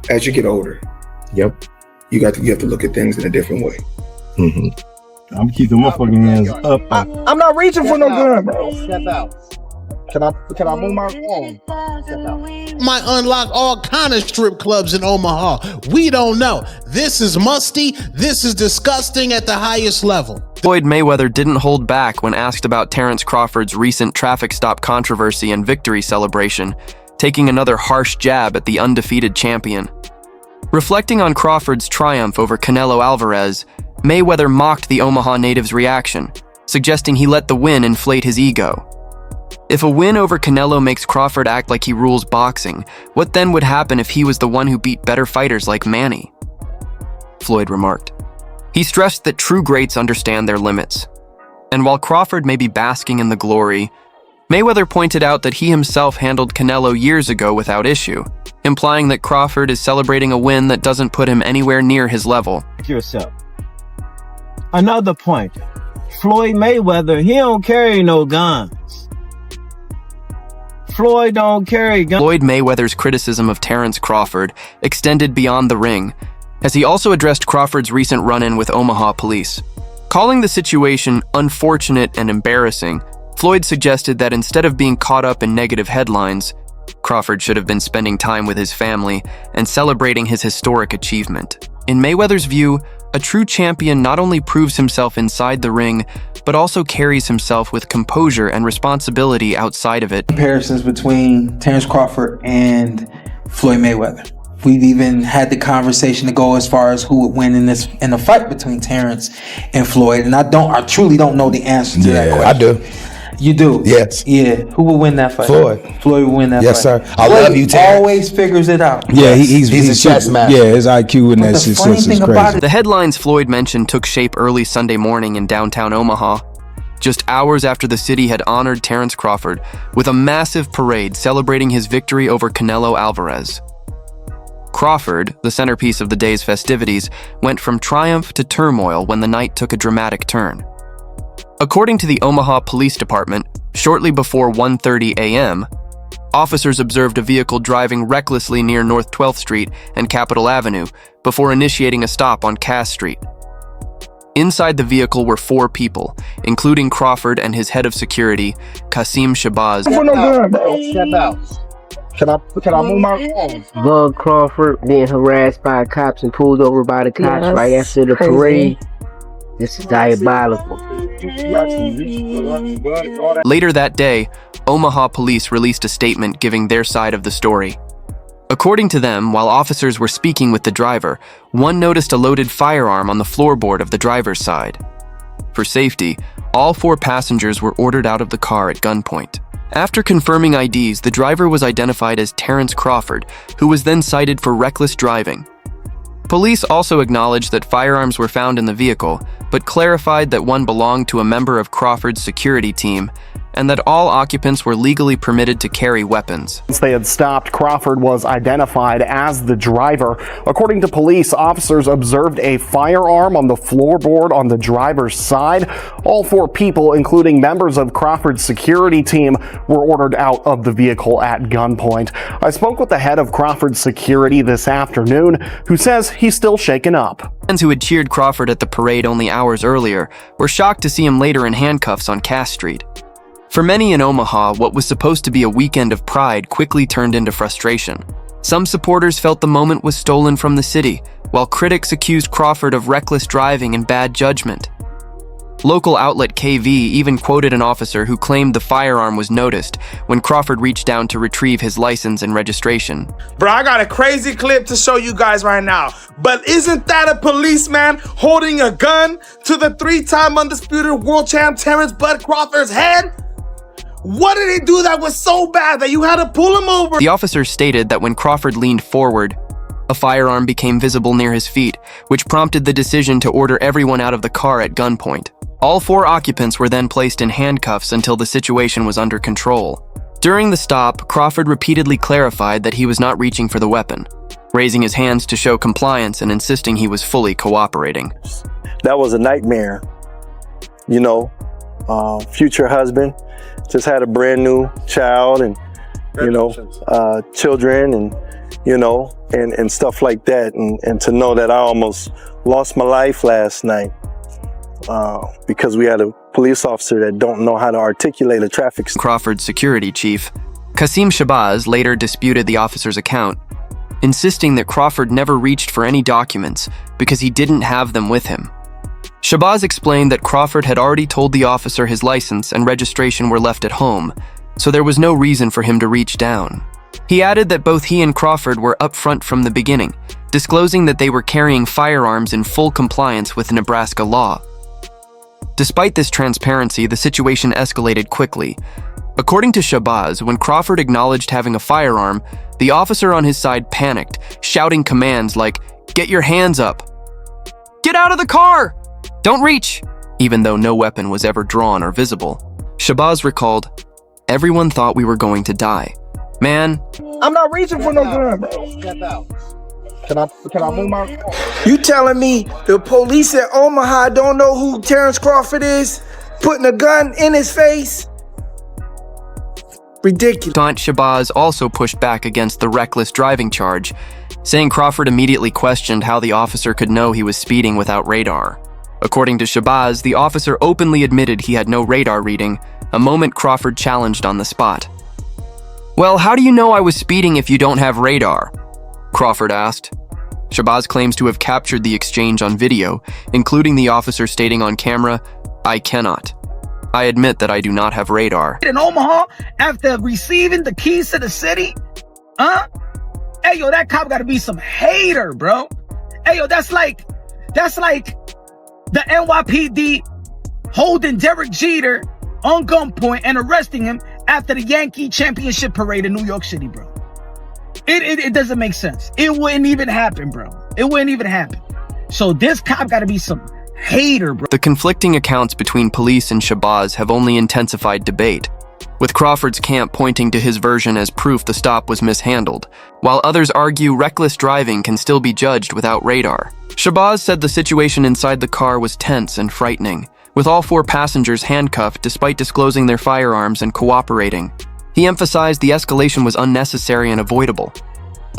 as you get older, Yep. you have to look at things in a different way. I'm keeping my fucking hands up. I'm not reaching for no gun, bro. Step out. Can I move my phone? Step out. Might unlock all kind of strip clubs in Omaha. We don't know. This is musty. This is disgusting at the highest level. Floyd Mayweather didn't hold back when asked about Terence Crawford's recent traffic stop controversy and victory celebration, taking another harsh jab at the undefeated champion. Reflecting on Crawford's triumph over Canelo Alvarez, Mayweather mocked the Omaha native's reaction, suggesting he let the win inflate his ego. If a win over Canelo makes Crawford act like he rules boxing, what then would happen if he was the one who beat better fighters like Manny? Floyd remarked. He stressed that true greats understand their limits. And while Crawford may be basking in the glory, Mayweather pointed out that he himself handled Canelo years ago without issue, implying that Crawford is celebrating a win that doesn't put him anywhere near his level. Yourself. Another point. Floyd Mayweather, he don't carry no guns. Floyd don't carry guns. Floyd Mayweather's criticism of Terence Crawford extended beyond the ring, as he also addressed Crawford's recent run-in with Omaha police. Calling the situation unfortunate and embarrassing, Floyd suggested that instead of being caught up in negative headlines, Crawford should have been spending time with his family and celebrating his historic achievement. In Mayweather's view, a true champion not only proves himself inside the ring, but also carries himself with composure and responsibility outside of it. Comparisons between Terence Crawford and Floyd Mayweather. We've even had the conversation to go as far as who would win in the fight between Terence and Floyd, and I truly don't know the answer to that question. I do. You do? Yes. Yeah. Who will win that fight? Floyd. Floyd will win that Yes, fight. sir. I love you, Terence. Always figures it out. Yeah, he's a chess master. Yeah, his IQ in that shit is crazy. The headlines Floyd mentioned took shape early Sunday morning in downtown Omaha, just hours after the city had honored Terence Crawford with a massive parade celebrating his victory over Canelo Alvarez. Crawford, the centerpiece of the day's festivities, went from triumph to turmoil when the night took a dramatic turn. According to the Omaha Police Department, shortly before 1:30 a.m., officers observed a vehicle driving recklessly near North 12th Street and Capitol Avenue before initiating a stop on Cass Street. Inside the vehicle were 4 people, including Crawford and his head of security, Qasim Shabazz. Step out. Can I move my phone? Bug Crawford being harassed by cops and pulled over by the cops right after the parade. This is diabolical. Later that day, Omaha police released a statement giving their side of the story. According to them, while officers were speaking with the driver, one noticed a loaded firearm on the floorboard of the driver's side. For safety, all 4 passengers were ordered out of the car at gunpoint. After confirming IDs, the driver was identified as Terence Crawford, who was then cited for reckless driving. Police also acknowledged that firearms were found in the vehicle, but clarified that one belonged to a member of Crawford's security team, and that all occupants were legally permitted to carry weapons. Once they had stopped, Crawford was identified as the driver. According to police, officers observed a firearm on the floorboard on the driver's side. All 4 people, including members of Crawford's security team, were ordered out of the vehicle at gunpoint. I spoke with the head of Crawford's security this afternoon, who says he's still shaken up. Fans who had cheered Crawford at the parade only hours earlier were shocked to see him later in handcuffs on Cass Street. For many in Omaha, what was supposed to be a weekend of pride quickly turned into frustration. Some supporters felt the moment was stolen from the city, while critics accused Crawford of reckless driving and bad judgment. Local outlet KV even quoted an officer who claimed the firearm was noticed when Crawford reached down to retrieve his license and registration. Bro, I got a crazy clip to show you guys right now. But isn't that a policeman holding a gun to the 3-time undisputed world champ Terence Bud Crawford's head? What did he do that was so bad that you had to pull him over? The officer stated that when Crawford leaned forward, a firearm became visible near his feet, which prompted the decision to order everyone out of the car at gunpoint. All 4 occupants were then placed in handcuffs until the situation was under control. During the stop, Crawford repeatedly clarified that he was not reaching for the weapon, raising his hands to show compliance and insisting he was fully cooperating. That was a nightmare. You know, future husband, just had a brand new child and, you know, children and, you know, and stuff like that. And to know that I almost lost my life last night because we had a police officer that don't know how to articulate a traffic stop. Crawford's security chief, Qasim Shabazz, later disputed the officer's account, insisting that Crawford never reached for any documents because he didn't have them with him. Shabazz explained that Crawford had already told the officer his license and registration were left at home, so there was no reason for him to reach down. He added that both he and Crawford were upfront from the beginning, disclosing that they were carrying firearms in full compliance with Nebraska law. Despite this transparency, the situation escalated quickly. According to Shabazz, when Crawford acknowledged having a firearm, the officer on his side panicked, shouting commands like, "Get your hands up! Get out of the car! Don't reach!" Even though no weapon was ever drawn or visible. Shabazz recalled, "Everyone thought we were going to die. Man, I'm not reaching for no gun, bro. Step out. Can I move my... You telling me the police at Omaha don't know who Terence Crawford is? Putting a gun in his face? Ridiculous. Daunt Shabazz also pushed back against the reckless driving charge, saying Crawford immediately questioned how the officer could know he was speeding without radar. According to Shabazz, the officer openly admitted he had no radar reading, a moment Crawford challenged on the spot. "Well, how do you know I was speeding if you don't have radar?" Crawford asked. Shabazz claims to have captured the exchange on video, including the officer stating on camera, "I cannot. I admit that I do not have radar." In Omaha, after receiving the keys to the city? Hey, yo, that cop gotta be some hater, bro. Hey, yo, that's like the NYPD holding Derek Jeter on gunpoint and arresting him after the Yankee championship parade in New York City, bro. It doesn't make sense. It wouldn't even happen, bro. It wouldn't even happen. So this cop gotta be some hater, bro. The conflicting accounts between police and Shabazz have only intensified debate, with Crawford's camp pointing to his version as proof the stop was mishandled, while others argue reckless driving can still be judged without radar. Shabazz said the situation inside the car was tense and frightening, with all 4 passengers handcuffed despite disclosing their firearms and cooperating. He emphasized the escalation was unnecessary and avoidable.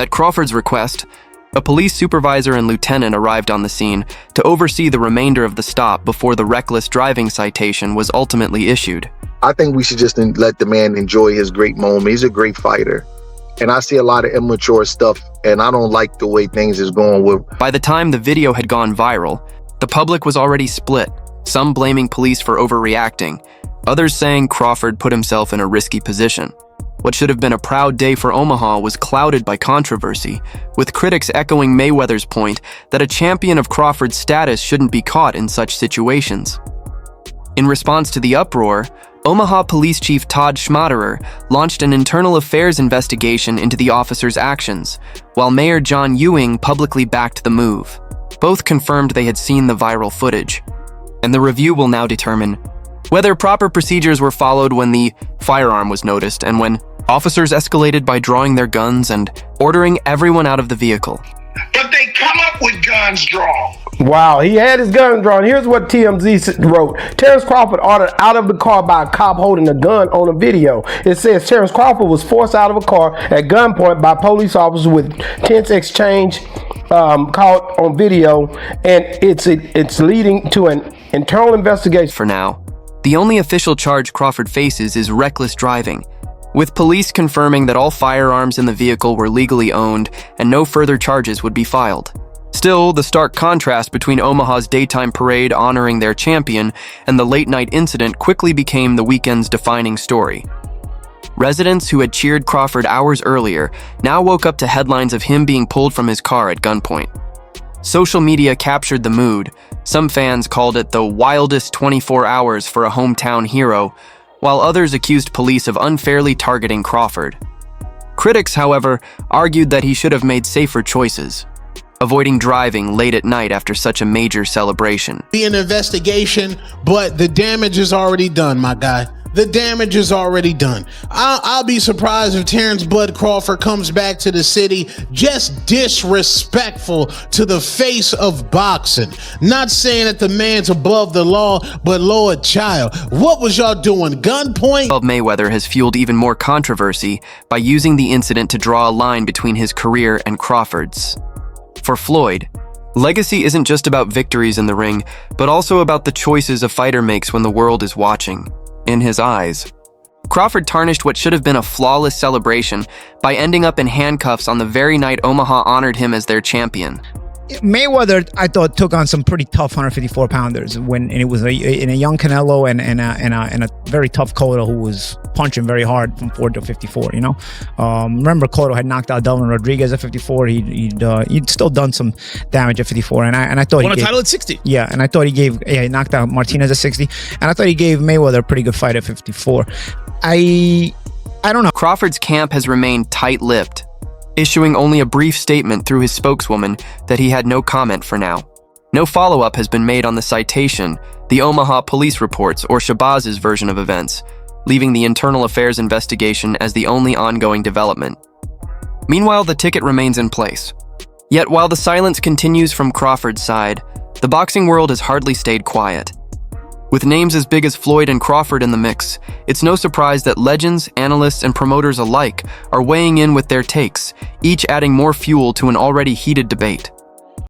At Crawford's request, a police supervisor and lieutenant arrived on the scene to oversee the remainder of the stop before the reckless driving citation was ultimately issued. I think we should just let the man enjoy his great moment. He's a great fighter. And I see a lot of immature stuff, and I don't like the way things is going with. By the time the video had gone viral, the public was already split, some blaming police for overreacting, others saying Crawford put himself in a risky position. What should have been a proud day for Omaha was clouded by controversy, with critics echoing Mayweather's point that a champion of Crawford's status shouldn't be caught in such situations. In response to the uproar, Omaha Police Chief Todd Schmaderer launched an internal affairs investigation into the officer's actions, while Mayor John Ewing publicly backed the move. Both confirmed they had seen the viral footage, and the review will now determine whether proper procedures were followed when the firearm was noticed and when officers escalated by drawing their guns and ordering everyone out of the vehicle. But they come up with guns drawn. Wow, he had his gun drawn. Here's what TMZ wrote. Terence Crawford ordered out of the car by a cop holding a gun on a video. It says Terence Crawford was forced out of a car at gunpoint by police officers with tense exchange caught on video, and it's leading to an internal investigation. For now, the only official charge Crawford faces is reckless driving, with police confirming that all firearms in the vehicle were legally owned and no further charges would be filed. Still, the stark contrast between Omaha's daytime parade honoring their champion and the late-night incident quickly became the weekend's defining story. Residents who had cheered Crawford hours earlier now woke up to headlines of him being pulled from his car at gunpoint. Social media captured the mood. Some fans called it the wildest 24 hours for a hometown hero, while others accused police of unfairly targeting Crawford. Critics, however, argued that he should have made safer choices, avoiding driving late at night after such a major celebration. Be an investigation, but the damage is already done, my guy. The damage is already done. I'll be surprised if Terence Bud Crawford comes back to the city just disrespectful to the face of boxing. Not saying that the man's above the law, but Lord child, what was y'all doing? Gunpoint? Mayweather has fueled even more controversy by using the incident to draw a line between his career and Crawford's. For Floyd, legacy isn't just about victories in the ring, but also about the choices a fighter makes when the world is watching. In his eyes, Crawford tarnished what should have been a flawless celebration by ending up in handcuffs on the very night Omaha honored him as their champion. Mayweather, I thought, took on some pretty tough 154-pounders and it was in a young Canelo and a very tough Cotto who was punching very hard from 4 to 54. You know, remember Cotto had knocked out Delvin Rodriguez at 54. He'd still done some damage at 54, and I thought won a title at 60. Yeah, and I thought he knocked out Martinez at 60, and I thought he gave Mayweather a pretty good fight at 54. I don't know. Crawford's camp has remained tight-lipped, issuing only a brief statement through his spokeswoman that he had no comment for now. No follow-up has been made on the citation, the Omaha police reports, or Shabazz's version of events, leaving the internal affairs investigation as the only ongoing development. Meanwhile, the ticket remains in place. Yet while the silence continues from Crawford's side, the boxing world has hardly stayed quiet. With names as big as Floyd and Crawford in the mix, it's no surprise that legends, analysts, and promoters alike are weighing in with their takes, each adding more fuel to an already heated debate.